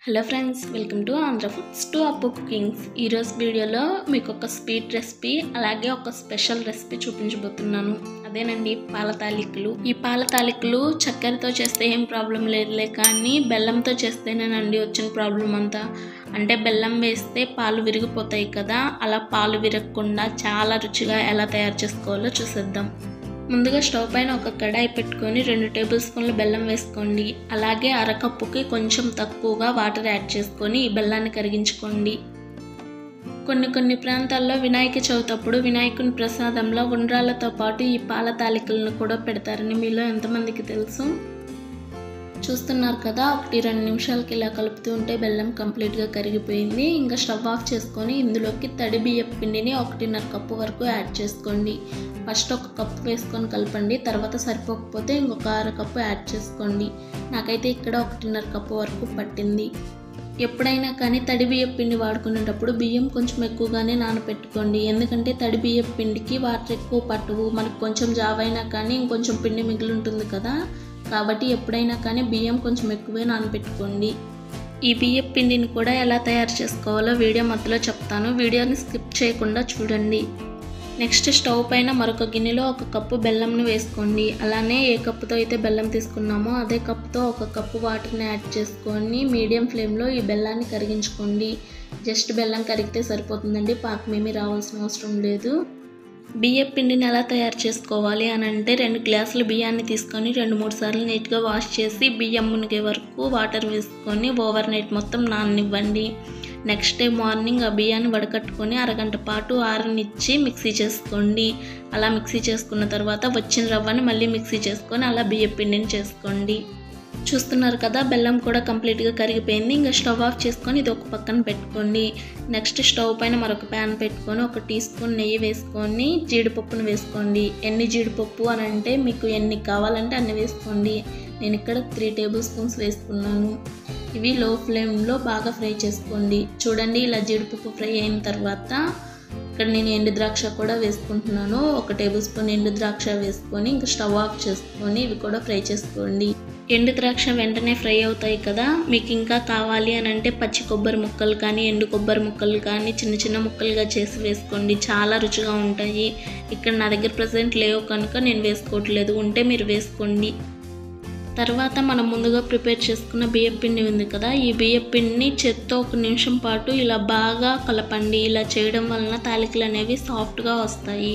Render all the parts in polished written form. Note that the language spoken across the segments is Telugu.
Hello friends, welcome to Andhra foods to అప్పు కుకింగ్స్. ఈరోజు వీడియోలో మీకు ఒక స్వీట్ రెసిపీ అలాగే ఒక స్పెషల్ రెసిపీ చూపించబోతున్నాను. అదేనండి పాల తాలికలు. ఈ పాల తాలికలు చక్కెరతో చేస్తే ఏం ప్రాబ్లం లేదులే, కానీ బెల్లంతో చేస్తేనేనండి వచ్చిన ప్రాబ్లం అంతా. అంటే బెల్లం వేస్తే పాలు విరిగిపోతాయి కదా, అలా పాలు విరగకుండా చాలా రుచిగా ఎలా తయారు చేసుకోవాలో చూసేద్దాం. ముందుగా స్టవ్ పైన ఒక కడాయి పెట్టుకొని 2 టేబుల్ స్పూన్ల బెల్లం వేసుకోండి. అలాగే అరకప్పుకి కొంచెం తక్కువగా వాటర్ యాడ్ చేసుకొని ఈ బెల్లాన్ని కరిగించుకోండి. కొన్ని ప్రాంతాల్లో వినాయక చవితి అప్పుడు వినాయకుని ప్రసాదంలో ఉండ్రాళ్ళతో పాటు ఈ పాల తాలికలను కూడా పెడతారని మీలో ఎంతమందికి తెలుసు? చూస్తున్నారు కదా, 1-2 నిమిషాలకి ఇలా కలుపుతూ ఉంటే బెల్లం కంప్లీట్గా కరిగిపోయింది. ఇంకా స్టవ్ ఆఫ్ చేసుకొని ఇందులోకి తడి బియ్యపు పిండిని 1.5 కప్పు వరకు యాడ్ చేసుకోండి. ఫస్ట్ 1 కప్పు వేసుకొని కలపండి, తర్వాత సరిపోకపోతే ఇంకొక 1/2 కప్పు యాడ్ చేసుకోండి. నాకైతే ఇక్కడ 1.5 కప్పు వరకు పట్టింది. ఎప్పుడైనా కానీ తడి బియ్యపు పిండి వాడుకునేటప్పుడు బియ్యం కొంచెం ఎక్కువగానే నానబెట్టుకోండి. ఎందుకంటే తడి బియ్యపు పిండికి వాటర్ ఎక్కువ పట్టవు. మనకు కొంచెం జావైనా కానీ ఇంకొంచెం పిండి మిగిలి ఉంటుంది కదా, కాబట్టి ఎప్పుడైనా కానీ బియ్యం కొంచెం ఎక్కువే నానబెట్టుకోండి. ఈ బియ్యపు పిండిని కూడా ఎలా తయారు చేసుకోవాలో వీడియో మధ్యలో చెప్తాను, వీడియోని స్కిప్ చేయకుండా చూడండి. నెక్స్ట్ స్టవ్ పైన మరొక గిన్నెలో 1 కప్పు బెల్లంను వేసుకోండి. అలానే ఏ కప్పుతో అయితే బెల్లం తీసుకున్నామో అదే కప్పుతో 1 కప్పు వాటర్ని యాడ్ చేసుకొని మీడియం ఫ్లేమ్లో ఈ బెల్లాన్ని కరిగించుకోండి. జస్ట్ బెల్లం కరిగితే సరిపోతుందండి, పాకమేమీ రావాల్సిన అవసరం లేదు. బియ్యపు పిండిని ఎలా తయారు చేసుకోవాలి అని అంటే 2 గ్లాసుల బియ్యాన్ని తీసుకొని 2-3 సార్లు నీట్గా వాష్ చేసి బియ్యం మునిగే వరకు వాటర్ వేసుకొని ఓవర్ నైట్ మొత్తం నాననివ్వండి. నెక్స్ట్ డే మార్నింగ్ ఆ బియ్యాన్ని వడకట్టుకొని అరగంట పాటు ఆరనిచ్చి మిక్సీ చేసుకోండి. అలా మిక్సీ చేసుకున్న తర్వాత వచ్చిన రవ్వని మళ్ళీ మిక్సీ చేసుకొని అలా బియ్యపు పిండిని చేసుకోండి. చూస్తున్నారు కదా, బెల్లం కూడా కంప్లీట్గా కరిగిపోయింది. ఇంకా స్టవ్ ఆఫ్ చేసుకొని ఇది ఒక పక్కన పెట్టుకోండి. నెక్స్ట్ స్టవ్ పైన మరొక ప్యాన్ పెట్టుకొని 1 టీ స్పూన్ నెయ్యి వేసుకొని జీడిపప్పును వేసుకోండి. ఎన్ని జీడిపప్పు అని అంటే మీకు ఎన్ని కావాలంటే అన్ని వేసుకోండి. నేను ఇక్కడ 3 టేబుల్ స్పూన్స్ వేసుకున్నాను. ఇవి లో ఫ్లేమ్లో బాగా ఫ్రై చేసుకోండి. చూడండి, ఇలా జీడిపప్పు ఫ్రై అయిన తర్వాత ఇక్కడ నేను ఎండు ద్రాక్ష కూడా వేసుకుంటున్నాను. 1 టేబుల్ స్పూన్ ఎండు ద్రాక్ష వేసుకొని ఇంకా స్టవ్ ఆఫ్ చేసుకొని ఇవి కూడా ఫ్రై చేసుకోండి. ఎండు ద్రాక్ష వెంటనే ఫ్రై అవుతాయి కదా, మీకు ఇంకా కావాలి అని అంటే పచ్చి కొబ్బరి ముక్కలు కానీ ఎండు కొబ్బరి ముక్కలు కానీ చిన్న చిన్న ముక్కలుగా చేసి వేసుకోండి, చాలా రుచిగా ఉంటాయి. ఇక్కడ నా దగ్గర ప్రజెంట్ లేవు కనుక నేను వేసుకోవట్లేదు, ఉంటే మీరు వేసుకోండి. తర్వాత మనం ముందుగా ప్రిపేర్ చేసుకున్న బియ్యం పిండి ఉంది కదా, ఈ బియ్యం పిండిని చేత్తో 1 నిమిషం పాటు ఇలా బాగా కలపండి. ఇలా చేయడం వలన తాలికలు అనేవి సాఫ్ట్గా వస్తాయి.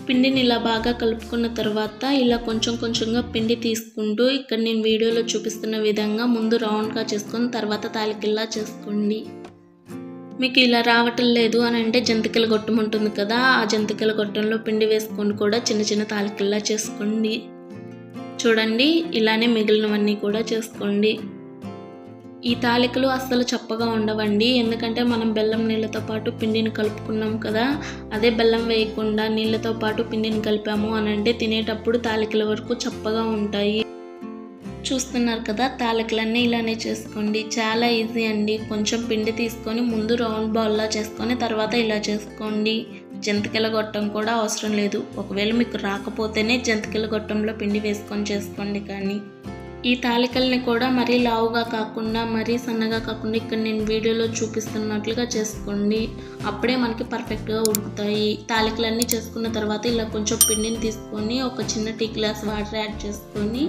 పిండిని ఇలా బాగా కలుపుకున్న తర్వాత ఇలా కొంచెంగా పిండి తీసుకుంటూ ఇక్కడ నేను వీడియోలో చూపిస్తున్న విధంగా ముందు రౌండ్గా చేసుకొని తర్వాత తాలికల్లా చేసుకోండి. మీకు ఇలా రావటం లేదు అని అంటే జంతికల గొట్టం ఉంటుంది కదా, ఆ జంతికల గొట్టంలో పిండి వేసుకొని కూడా చిన్న చిన్న తాలికల్లా చేసుకోండి. చూడండి, ఇలానే మిగిలినవన్నీ కూడా చేసుకోండి. ఈ తాలికలు అస్సలు చప్పగా ఉండవండి, ఎందుకంటే మనం బెల్లం నీళ్ళతో పాటు పిండిని కలుపుకున్నాం కదా, అదే బెల్లం వేయకుండా నీళ్ళతో పాటు పిండిని కలిపాము అని అంటే తినేటప్పుడు తాలికల వరకు చప్పగా ఉంటాయి. చూస్తున్నారు కదా, తాలికలన్నీ ఇలానే చేసుకోండి. చాలా ఈజీ అండి. కొంచెం పిండి తీసుకొని ముందు రౌండ్ బాల్లా చేసుకొని తర్వాత ఇలా చేసుకోండి. జంతికల గొట్టం కూడా అవసరం లేదు. ఒకవేళ మీకు రాకపోతేనే జంతికల గొట్టంలో పిండి వేసుకొని చేసుకోండి. కానీ ఈ తాలికల్ని కూడా మరీ లావుగా కాకుండా మరీ సన్నగా కాకుండా ఇక్కడ నేను వీడియోలో చూపిస్తున్నట్లుగా చేసుకోండి. అప్పుడే మనకి పర్ఫెక్ట్గా ఉడుకుతాయి. తాలికలన్నీ చేసుకున్న తర్వాత ఇలా కొంచెం పిండిని తీసుకొని ఒక చిన్న టీ గ్లాస్ వాటర్ యాడ్ చేసుకొని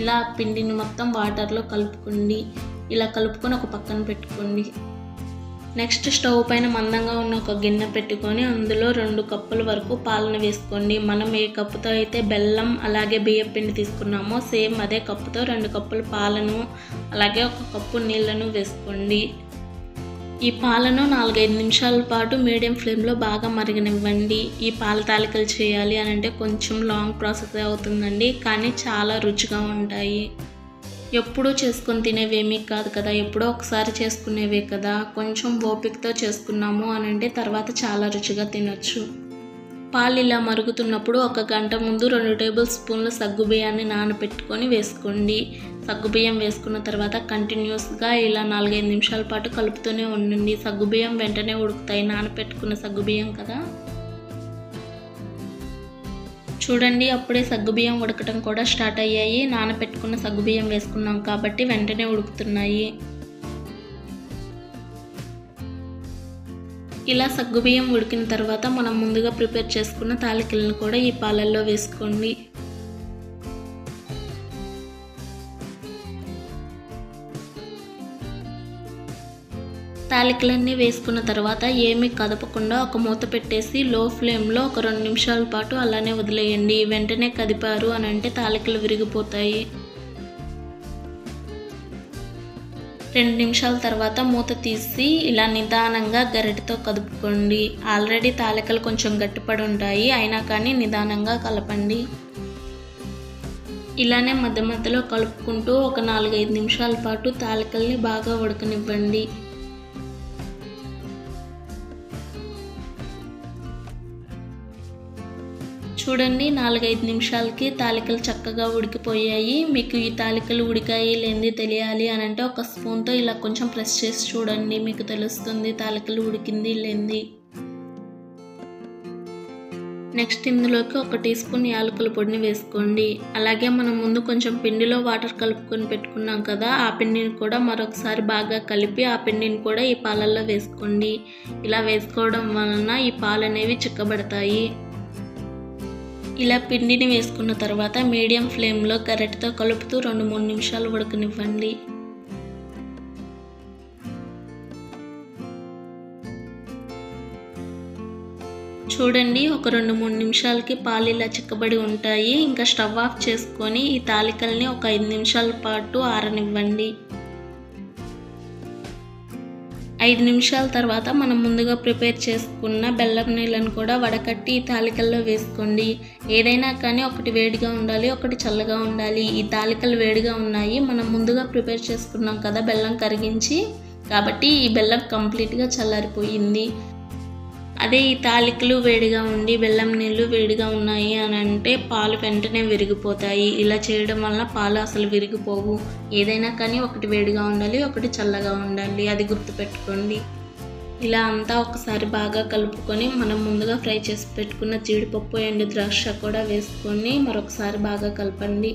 ఇలా పిండిని మొత్తం వాటర్లో కలుపుకోండి. ఇలా కలుపుకొని ఒక పక్కన పెట్టుకోండి. నెక్స్ట్ స్టవ్ పైన మందంగా ఉన్న ఒక గిన్నె పెట్టుకొని అందులో 2 కప్పుల వరకు పాలను వేసుకోండి. మనం ఏ కప్పుతో అయితే బెల్లం అలాగే బియ్యం పిండి తీసుకున్నామో సేమ్ అదే కప్పుతో 2 కప్పుల పాలను అలాగే 1 కప్పు నీళ్ళను వేసుకోండి. ఈ పాలను 4-5 నిమిషాల పాటు మీడియం ఫ్లేమ్లో బాగా మరగనివ్వండి. ఈ పాల తాలికలు చేయాలి అని అంటే కొంచెం లాంగ్ ప్రాసెస్ అవుతుందండి, కానీ చాలా రుచిగా ఉంటాయి. ఎప్పుడూ చేసుకొని తినేవేమీ కాదు కదా, ఎప్పుడో ఒకసారి చేసుకునేవే కదా, కొంచెం ఓపికతో చేసుకున్నాము అని అంటే తర్వాత చాలా రుచిగా తినొచ్చు. పాలు ఇలా మరుగుతున్నప్పుడు 1 గంట ముందు 2 టేబుల్ స్పూన్ల సగ్గుబియ్యాన్ని నానబెట్టుకొని వేసుకోండి. సగ్గుబియ్యం వేసుకున్న తర్వాత కంటిన్యూస్గా ఇలా 4-5 నిమిషాల పాటు కలుపుతూనే ఉండండి. సగ్గుబియ్యం వెంటనే ఉడుకుతాయి, నానబెట్టుకున్న సగ్గుబియ్యం కదా. చూడండి అప్పుడే సగ్గుబియ్యం ఉడకటం కూడా స్టార్ట్ అయ్యాయి. నానబెట్టుకున్న సగ్గుబియ్యం వేసుకున్నాం కాబట్టి వెంటనే ఉడుకుతున్నాయి. ఇలా సగ్గుబియ్యం ఉడికిన తర్వాత మనం ముందుగా ప్రిపేర్ చేసుకున్న తాలికలను కూడా ఈ పాలల్లో వేసుకోండి. తాలికలన్నీ వేసుకున్న తర్వాత ఏమీ కదపకుండా ఒక మూత పెట్టేసి లో ఫ్లేమ్లో ఒక 2 నిమిషాల పాటు అలానే వదిలేయండి. వెంటనే కదిపారు అని అంటే తాలికలు విరిగిపోతాయి. 2 నిమిషాల తర్వాత మూత తీసి ఇలా నిదానంగా గరిటెతో కదుపుకోండి. ఆల్రెడీ తాలికలు కొంచెం గట్టిపడి ఉంటాయి, అయినా కానీ నిదానంగా కలపండి. ఇలానే మధ్య మధ్యలో కలుపుకుంటూ ఒక 4-5 నిమిషాల పాటు తాలికల్ని బాగా ఉడకనివ్వండి. చూడండి 4-5 నిమిషాలకి తాలికలు చక్కగా ఉడికిపోయాయి. మీకు ఈ తాలికలు ఉడికాయి లేనిది తెలియాలి అని అంటే ఒక స్పూన్తో ఇలా కొంచెం ప్రెస్ చేసి చూడండి, మీకు తెలుస్తుంది తాలికలు ఉడికింది లేనిది. నెక్స్ట్ ఇందులోకి 1 టీ స్పూన్ యాలకుల పొడిని వేసుకోండి. అలాగే మనం ముందు కొంచెం పిండిలో వాటర్ కలుపుకొని పెట్టుకున్నాం కదా, ఆ పిండిని కూడా మరొకసారి బాగా కలిపి ఆ పిండిని కూడా ఈ పాలల్లో వేసుకోండి. ఇలా వేసుకోవడం వలన ఈ పాలు అనేవి చిక్కబడతాయి. ఇలా పిండిని వేసుకున్న తర్వాత మీడియం ఫ్లేమ్లో గరిటెతో కలుపుతూ 2-3 నిమిషాలు ఉడకనివ్వండి. చూడండి ఒక 2-3 నిమిషాలకి పాలు ఇలా చిక్కబడి ఉంటాయి. ఇంకా స్టవ్ ఆఫ్ చేసుకొని ఈ తాలికల్ని ఒక 5 నిమిషాల పాటు ఆరనివ్వండి. 5 నిమిషాల తర్వాత మనం ముందుగా ప్రిపేర్ చేసుకున్న బెల్లం నీళ్ళను కూడా వడకట్టి ఈ తాలికల్లో వేసుకోండి. ఏదైనా కానీ ఒకటి వేడిగా ఉండాలి, ఒకటి చల్లగా ఉండాలి. ఈ తాలికలు వేడిగా ఉన్నాయి, మనం ముందుగా ప్రిపేర్ చేసుకున్నాం కదా బెల్లం కరిగించి, కాబట్టి ఈ బెల్లం కంప్లీట్గా చల్లారిపోయింది. అదే ఈ తాలికలు వేడిగా ఉండి బెల్లం నీళ్ళు వేడిగా ఉన్నాయి అని అంటే పాలు వెంటనే విరిగిపోతాయి. ఇలా చేయడం వల్ల పాలు అసలు విరిగిపోవు. ఏదైనా కానీ ఒకటి వేడిగా ఉండాలి, ఒకటి చల్లగా ఉండాలి, అది గుర్తుపెట్టుకోండి. ఇలా అంతా ఒకసారి బాగా కలుపుకొని మనం ముందుగా ఫ్రై చేసి పెట్టుకున్న జీడిపప్పు ఎండు ద్రాక్ష కూడా వేసుకొని మరొకసారి బాగా కలపండి.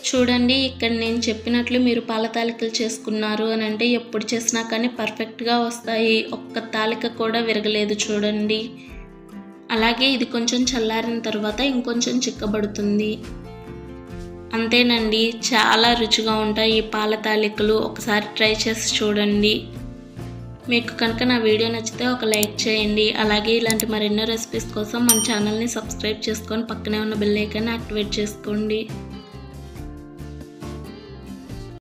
చూడండి ఇక్కడ నేను చెప్పినట్లు మీరు పాల తాలికలు చేసుకున్నారు అని అంటే ఎప్పుడు చేసినా కానీ పర్ఫెక్ట్గా వస్తాయి. ఒక్క తాలిక కూడా విరగలేదు చూడండి. అలాగే ఇది కొంచెం చల్లారిన తర్వాత ఇంకొంచెం చిక్కబడుతుంది. అంతేనండి, చాలా రుచిగా ఉంటాయి ఈ పాల తాలికలు. ఒకసారి ట్రై చేసి చూడండి. మీకు కనుక నా వీడియో నచ్చితే ఒక లైక్ చేయండి. అలాగే ఇలాంటి మరెన్నో రెసిపీస్ కోసం మన ఛానల్ని సబ్స్క్రైబ్ చేసుకొని పక్కనే ఉన్న బెల్ ఐకాన్ని యాక్టివేట్ చేసుకోండి.